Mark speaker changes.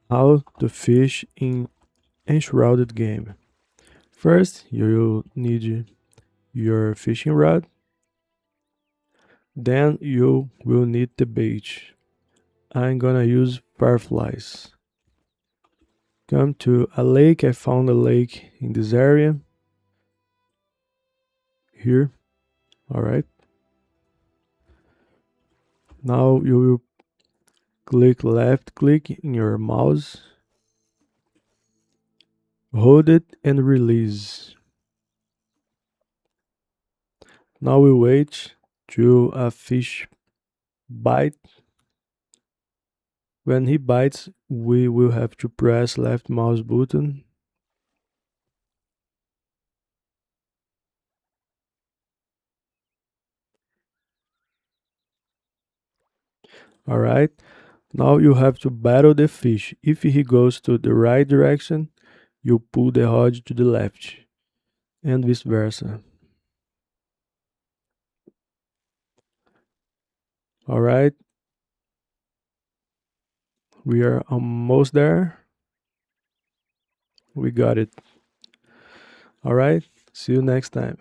Speaker 1: How to fish in Enshrouded game. First, you need your fishing rod. Then you will need the bait. I'm gonna use fireflies. Come to a lake. I found a lake in this area. Here. Alright. Now you will click left click in your mouse. Hold it and release. Now we wait till a fish bite. When he bites, we will have to press left mouse button. Alright. Now you have to battle the fish. If he goes to the right direction, you pull the rod to the left, and vice versa. Alright, we are almost there. We got it. Alright, see you next time.